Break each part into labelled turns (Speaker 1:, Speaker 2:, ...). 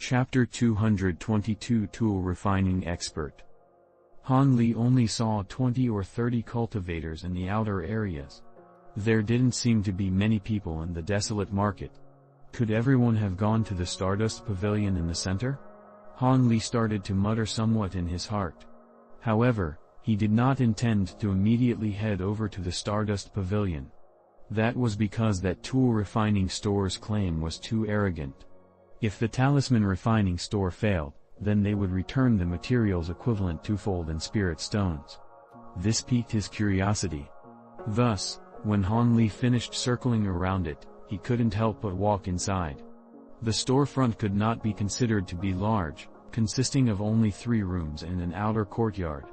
Speaker 1: Chapter 222 Tool Refining Expert. Han Li only saw 20 or 30 cultivators in the outer areas. There didn't seem to be many people in the desolate market. Could everyone have gone to the Stardust Pavilion in the center? Han Li started to mutter somewhat in his heart. However, he did not intend to immediately head over to the Stardust Pavilion. That was because that tool refining store's claim was too arrogant. If the talisman refining store failed, then they would return the materials equivalent twofold in spirit stones. This piqued his curiosity. Thus, when Han Li finished circling around it, he couldn't help but walk inside. The storefront could not be considered to be large, consisting of only 3 rooms and an outer courtyard.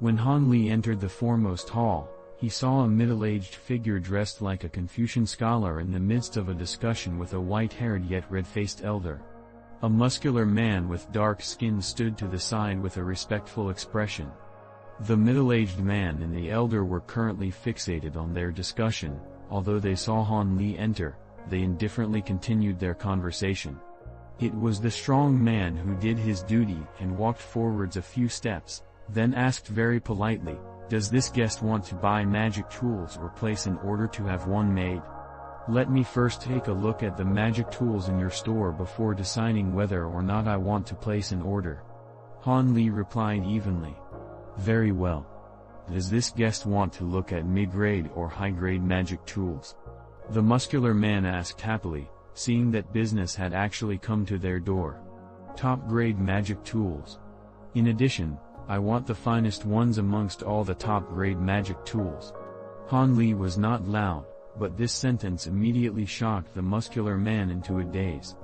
Speaker 1: When Han Li entered the foremost hall, he saw a middle-aged figure dressed like a Confucian scholar in the midst of a discussion with a white-haired yet red-faced elder. A muscular man with dark skin stood to the side with a respectful expression. The middle-aged man and the elder were currently fixated on their discussion. Although they saw Han Li enter, they indifferently continued their conversation. It was the strong man who did his duty and walked forwards a few steps, then asked very politely, "Does this guest want to buy magic tools or place an order to have one made? Let me first take a look at the magic tools in your store before deciding whether or not I want to place an order." Han Li replied evenly. "Very well. Does this guest want to look at mid-grade or high-grade magic tools?" The muscular man asked happily, seeing that business had actually come to their door. "Top-grade magic tools. In addition, I want the finest ones amongst all the top-grade magic tools." Han Li was not loud, but this sentence immediately shocked the muscular man into a daze.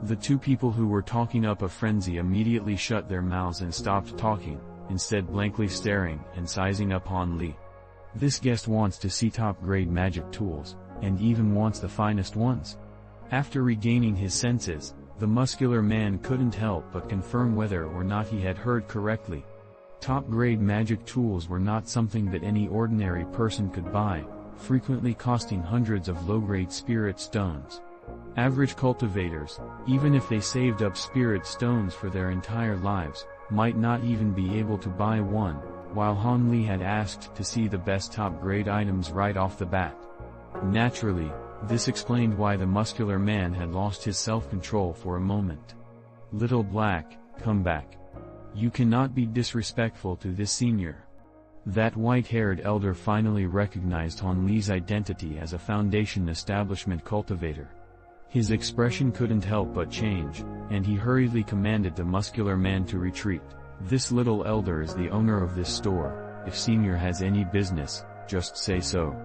Speaker 1: The 2 people who were talking up a frenzy immediately shut their mouths and stopped talking, instead blankly staring and sizing up Han Li. This guest wants to see top-grade magic tools, and even wants the finest ones. After regaining his senses, the muscular man couldn't help but confirm whether or not he had heard correctly. Top-grade magic tools were not something that any ordinary person could buy, frequently costing hundreds of low-grade spirit stones. Average cultivators, even if they saved up spirit stones for their entire lives, might not even be able to buy one, while Han Li had asked to see the best top-grade items right off the bat. Naturally, this explained why the muscular man had lost his self-control for a moment. "Little Black, come back. You cannot be disrespectful to this senior." That white-haired elder finally recognized Han Li's identity as a Foundation establishment cultivator. His expression couldn't help but change, and he hurriedly commanded the muscular man to retreat. "This little elder is the owner of this store. If senior has any business, just say so."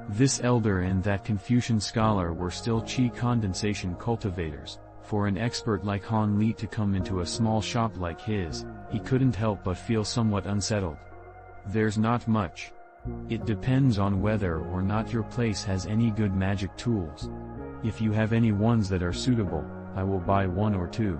Speaker 1: This elder and that Confucian scholar were still Qi condensation cultivators. For an expert like Han Li to come into a small shop like his, he couldn't help but feel somewhat unsettled. "There's not much. It depends on whether or not your place has any good magic tools. If you have any ones that are suitable, I will buy 1 or 2.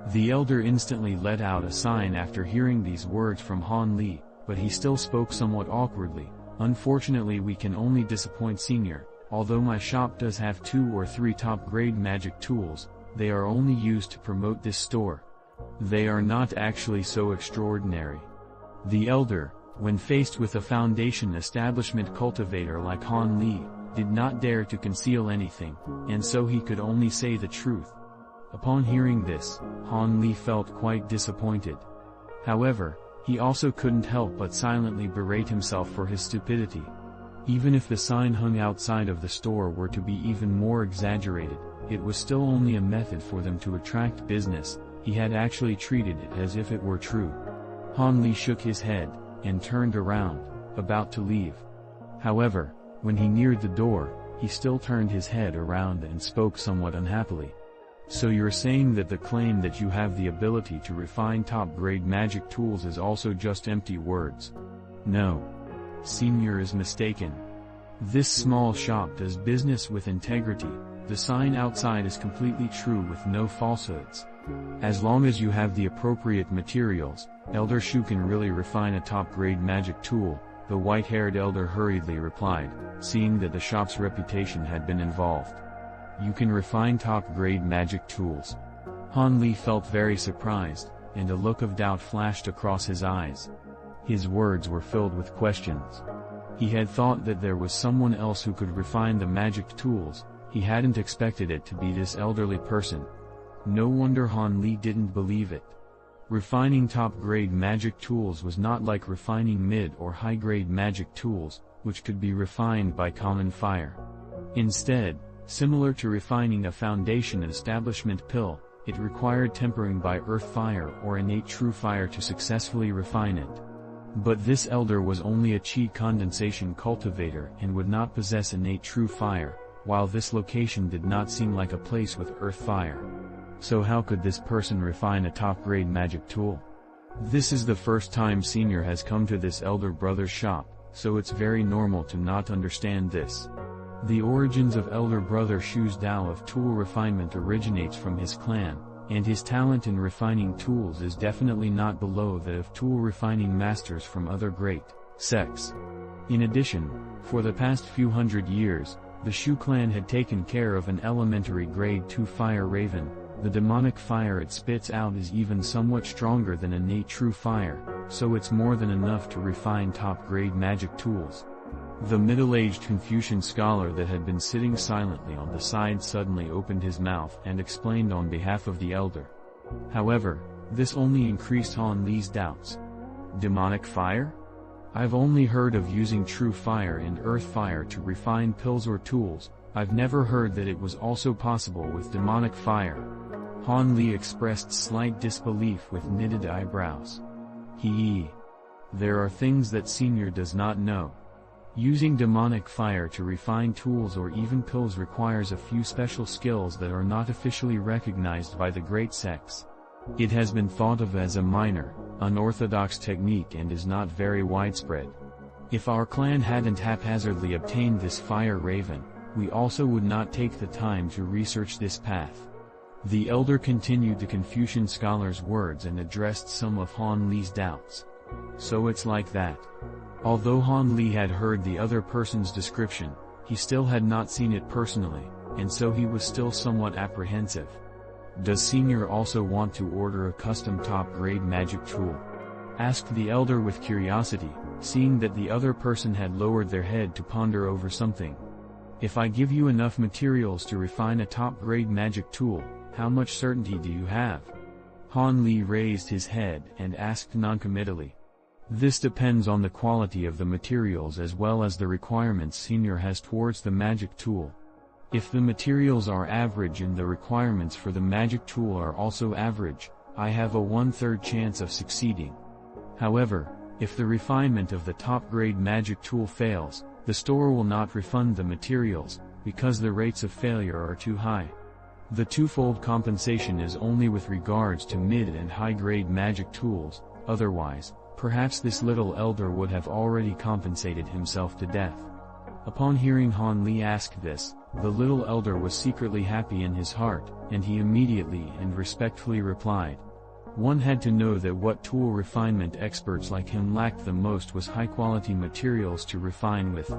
Speaker 1: The elder instantly let out a sign after hearing these words from Han Li, but he still spoke somewhat awkwardly. "Unfortunately, we can only disappoint senior. Although my shop does have 2 or 3 top-grade magic tools, they are only used to promote this store. They are not actually so extraordinary." The elder, when faced with a Foundation establishment cultivator like Han Li, did not dare to conceal anything, and so he could only say the truth. Upon hearing this, Han Li felt quite disappointed. However, he also couldn't help but silently berate himself for his stupidity. Even if the sign hung outside of the store were to be even more exaggerated, it was still only a method for them to attract business. He had actually treated it as if it were true. Han Li shook his head, and turned around, about to leave. However, when he neared the door, he still turned his head around and spoke somewhat unhappily. "So you're saying that the claim that you have the ability to refine top-grade magic tools is also just empty words?" "No. Senior is mistaken. This small shop does business with integrity. The sign outside is completely true with no falsehoods. As long as you have the appropriate materials, Elder Shu can really refine a top-grade magic tool," the white-haired elder hurriedly replied, seeing that the shop's reputation had been involved. "You can refine top-grade magic tools. Han Li felt very surprised, and a look of doubt flashed across his eyes. His words were filled with questions. He had thought that there was someone else who could refine the magic tools. He hadn't expected it to be this elderly person. No wonder Han Li didn't believe it. Refining top-grade magic tools was not like refining mid- or high-grade magic tools, which could be refined by common fire. Instead, similar to refining a foundation establishment pill, it required tempering by earth fire or innate true fire to successfully refine it. But this elder was only a chi condensation cultivator and would not possess innate true fire, while this location did not seem like a place with earth fire. So how could this person refine a top-grade magic tool? This is the first time Senior has come to this elder brother's shop, so it's very normal to not understand this. The origins of elder brother Shu's Tao of tool refinement originates from his clan, and his talent in refining tools is definitely not below that of tool refining masters from other great sects. In addition, for the past few hundred years, the Shu clan had taken care of an elementary grade 2 fire raven. The demonic fire it spits out is even somewhat stronger than innate true fire, so it's more than enough to refine top-grade magic tools. The middle-aged Confucian scholar that had been sitting silently on the side suddenly opened his mouth and explained on behalf of the elder. However, this only increased Han Li's doubts. Demonic fire? I've only heard of using true fire and earth fire to refine pills or tools. I've never heard that it was also possible with demonic fire. Han Li expressed slight disbelief with knitted eyebrows. There are things that Senior does not know. Using demonic fire to refine tools or even pills requires a few special skills that are not officially recognized by the great sects. It has been thought of as a minor, unorthodox technique and is not very widespread. If our clan hadn't haphazardly obtained this fire raven, we also would not take the time to research this path. The elder continued the Confucian scholar's words and addressed some of Han Li's doubts. So it's like that. Although Han Li had heard the other person's description, he still had not seen it personally, and so he was still somewhat apprehensive. Does Senior also want to order a custom top-grade magic tool? Asked the elder with curiosity, seeing that the other person had lowered their head to ponder over something. If I give you enough materials to refine a top-grade magic tool, how much certainty do you have? Han Li raised his head and asked noncommittally. This depends on the quality of the materials as well as the requirements Senior has towards the magic tool. If the materials are average and the requirements for the magic tool are also average, I have a 1/3 chance of succeeding. However, if the refinement of the top-grade magic tool fails, the store will not refund the materials, because the rates of failure are too high. The twofold compensation is only with regards to mid and high-grade magic tools, otherwise, perhaps this little elder would have already compensated himself to death. Upon hearing Han Li ask this, the little elder was secretly happy in his heart, and he immediately and respectfully replied. One had to know that what tool refinement experts like him lacked the most was high-quality materials to refine with.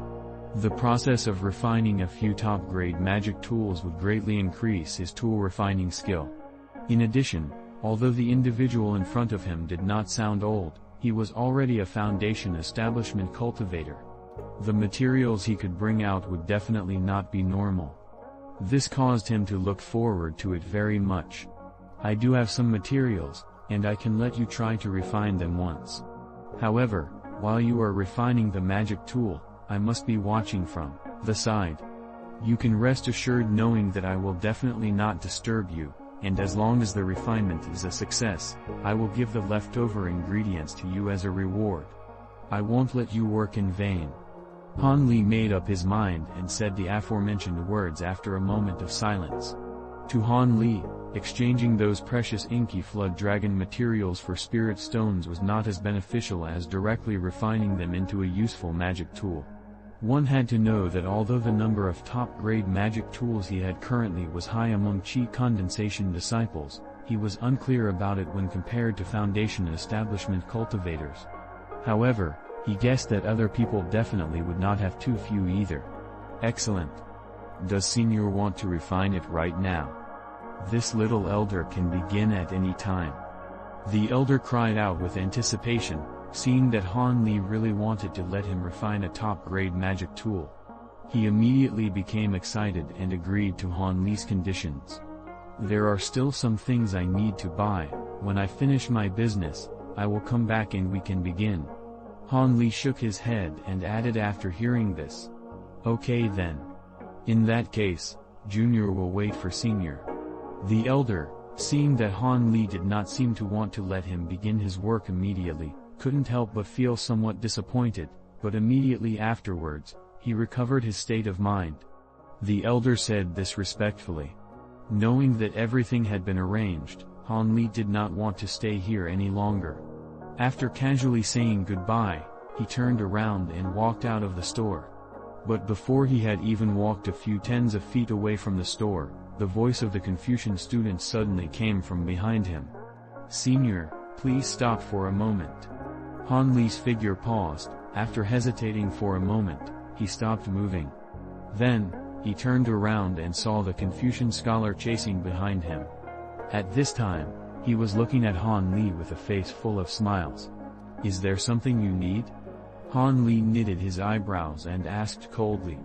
Speaker 1: The process of refining a few top-grade magic tools would greatly increase his tool refining skill. In addition, although the individual in front of him did not sound old, he was already a foundation establishment cultivator. The materials he could bring out would definitely not be normal. This caused him to look forward to it very much. I do have some materials, and I can let you try to refine them once. However, while you are refining the magic tool, I must be watching from the side. You can rest assured knowing that I will definitely not disturb you, and as long as the refinement is a success, I will give the leftover ingredients to you as a reward. I won't let you work in vain. Han Li made up his mind and said the aforementioned words after a moment of silence. To Han Li, exchanging those precious inky flood dragon materials for spirit stones was not as beneficial as directly refining them into a useful magic tool. One had to know that although the number of top-grade magic tools he had currently was high among chi condensation disciples, he was unclear about it when compared to foundation establishment cultivators. However, he guessed that other people definitely would not have too few either. Excellent. Does Senior want to refine it right now? This little elder can begin at any time. The elder cried out with anticipation, seeing that Han Li really wanted to let him refine a top-grade magic tool. He immediately became excited and agreed to Han Li's conditions. There are still some things I need to buy. When I finish my business, I will come back and we can begin. Han Li shook his head and added after hearing this. Okay then. In that case, Junior will wait for Senior. The elder, seeing that Han Li did not seem to want to let him begin his work immediately, couldn't help but feel somewhat disappointed, but immediately afterwards, he recovered his state of mind. The elder said this respectfully. Knowing that everything had been arranged, Han Li did not want to stay here any longer. After casually saying goodbye, he turned around and walked out of the store. But before he had even walked a few tens of feet away from the store, the voice of the Confucian student suddenly came from behind him. Senior, please stop for a moment. Han Li's figure paused. After hesitating for a moment, he stopped moving. Then, he turned around and saw the Confucian scholar chasing behind him. At this time, he was looking at Han Li with a face full of smiles. Is there something you need? Han Li knitted his eyebrows and asked coldly.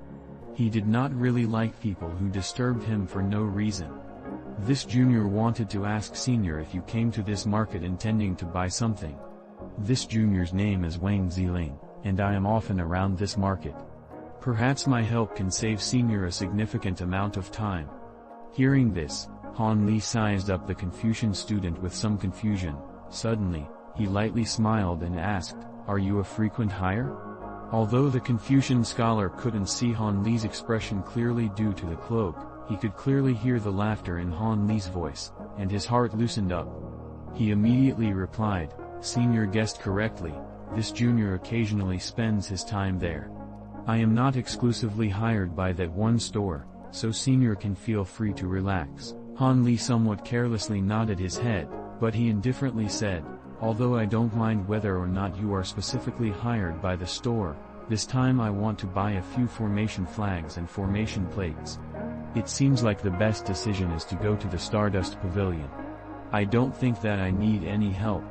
Speaker 1: He did not really like people who disturbed him for no reason. This junior wanted to ask Senior if you came to this market intending to buy something. This junior's name is Wang Ziling, and I am often around this market. Perhaps my help can save Senior a significant amount of time. Hearing this, Han Li sized up the Confucian student with some confusion. Suddenly, he lightly smiled and asked, Are you a frequent hire? Although the Confucian scholar couldn't see Han Li's expression clearly due to the cloak, he could clearly hear the laughter in Han Li's voice, and his heart loosened up. He immediately replied, Senior guessed correctly, this junior occasionally spends his time there. I am not exclusively hired by that one store, so Senior can feel free to relax. Han Li somewhat carelessly nodded his head, but he indifferently said, Although I don't mind whether or not you are specifically hired by the store, this time I want to buy a few formation flags and formation plates. It seems like the best decision is to go to the Stardust Pavilion. I don't think that I need any help.